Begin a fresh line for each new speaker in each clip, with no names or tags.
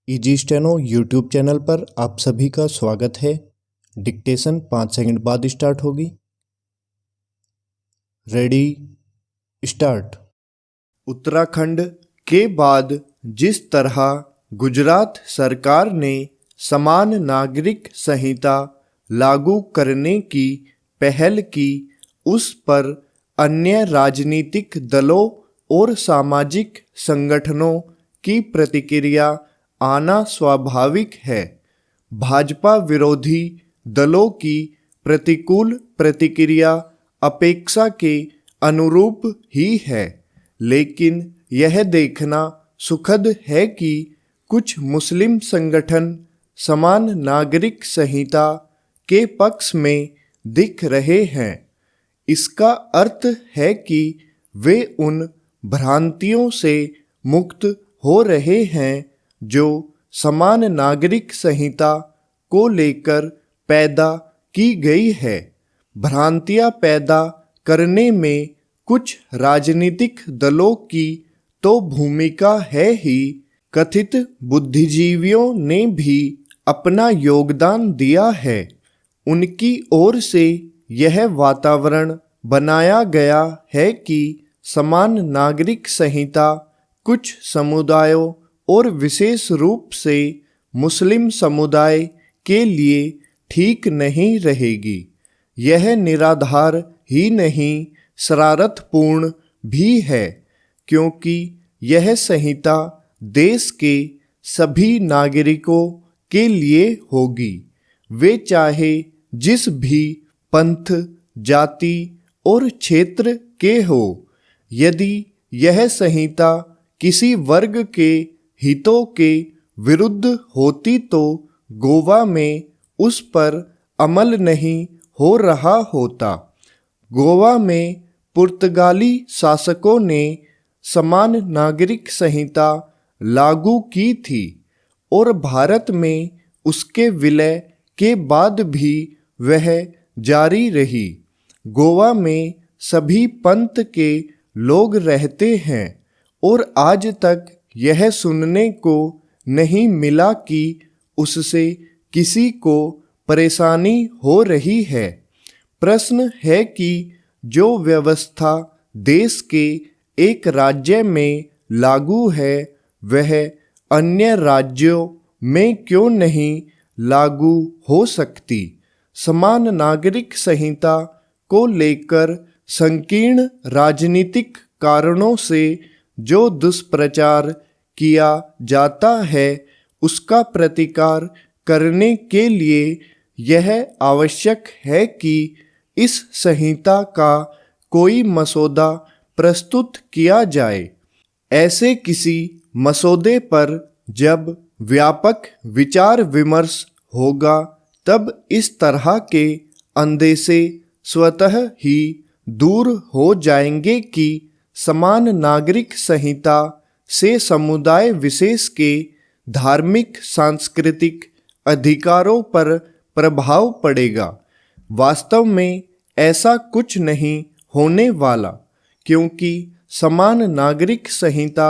Easy steno YouTube channel पर आप सभी का स्वागत है। डिक्टेशन 5 सेकंड बाद स्टार्ट होगी। Ready start. उत्तराखंड के बाद जिस तरह गुजरात सरकार ने समान नागरिक संहिता लागू करने की पहल की, उस पर अन्य राजनीतिक दलों और सामाजिक संगठनों की प्रतिक्रिया आना स्वाभाविक है। भाजपा विरोधी दलों की प्रतिकूल प्रतिक्रिया अपेक्षा के अनुरूप ही है, लेकिन यह देखना सुखद है कि कुछ मुस्लिम संगठन समान नागरिक संहिता के पक्ष में दिख रहे हैं। इसका अर्थ है कि वे उन भ्रांतियों से मुक्त हो रहे हैं जो समान नागरिक संहिता को लेकर पैदा की गई है। भ्रांतियां पैदा करने में कुछ राजनीतिक दलों की तो भूमिका है ही, कथित बुद्धिजीवियों ने भी अपना योगदान दिया है। उनकी ओर से यह वातावरण बनाया गया है कि समान नागरिक संहिता कुछ समुदायों और विशेष रूप से मुस्लिम समुदाय के लिए ठीक नहीं रहेगी। यह निराधार ही नहीं, शरारतपूर्ण भी है, क्योंकि यह संहिता देश के सभी नागरिकों के लिए होगी, वे चाहे जिस भी पंथ, जाति और क्षेत्र के हो। यदि यह संहिता किसी वर्ग के हितों के विरुद्ध होती तो गोवा में उस पर अमल नहीं हो रहा होता। गोवा में पुर्तगाली शासकों ने समान नागरिक संहिता लागू की थी और भारत में उसके विलय के बाद भी वह जारी रही। गोवा में सभी पंथ के लोग रहते हैं और आज तक यह सुनने को नहीं मिला कि उससे किसी को परेशानी हो रही है। प्रश्न है कि जो व्यवस्था देश के एक राज्य में लागू है, वह अन्य राज्यों में क्यों नहीं लागू हो सकती। समान नागरिक संहिता को लेकर संकीर्ण राजनीतिक कारणों से जो दुष्प्रचार किया जाता है, उसका प्रतिकार करने के लिए यह आवश्यक है कि इस संहिता का कोई मसौदा प्रस्तुत किया जाए। ऐसे किसी मसौदे पर जब व्यापक विचार विमर्श होगा, तब इस तरह के अंदेशे स्वतः ही दूर हो जाएंगे कि समान नागरिक संहिता से समुदाय विशेष के धार्मिक सांस्कृतिक अधिकारों पर प्रभाव पड़ेगा। वास्तव में ऐसा कुछ नहीं होने वाला, क्योंकि समान नागरिक संहिता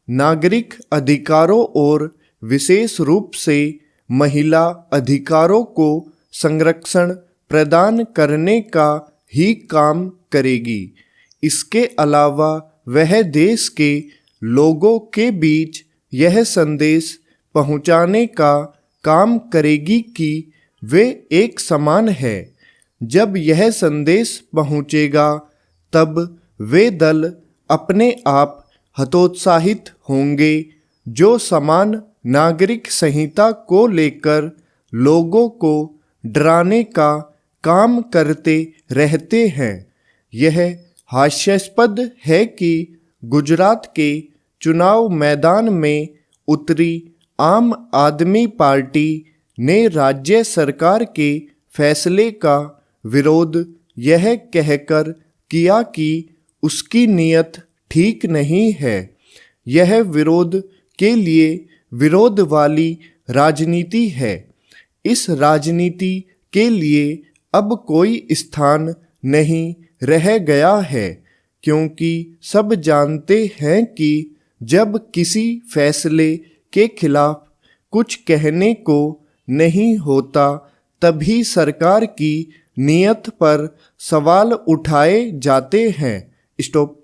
नागरिक अधिकारों और विशेष रूप से महिला अधिकारों को संरक्षण प्रदान करने का ही काम करेगी। इसके अलावा वह देश के लोगों के बीच यह संदेश पहुंचाने का काम करेगी कि वे एक समान है। जब यह संदेश पहुंचेगा, तब वे दल अपने आप हतोत्साहित होंगे जो समान नागरिक संहिता को लेकर लोगों को डराने का काम करते रहते हैं। यह हास्यास्पद है कि गुजरात के चुनाव मैदान में उतरी आम आदमी पार्टी ने राज्य सरकार के फैसले का विरोध यह कहकर किया कि उसकी नीयत ठीक नहीं है। यह विरोध के लिए विरोध वाली राजनीति है। इस राजनीति के लिए अब कोई स्थान नहीं रह गया है, क्योंकि सब जानते हैं कि जब किसी फैसले के खिलाफ कुछ कहने को नहीं होता तभी सरकार की नीयत पर सवाल उठाए जाते हैं। स्टॉप।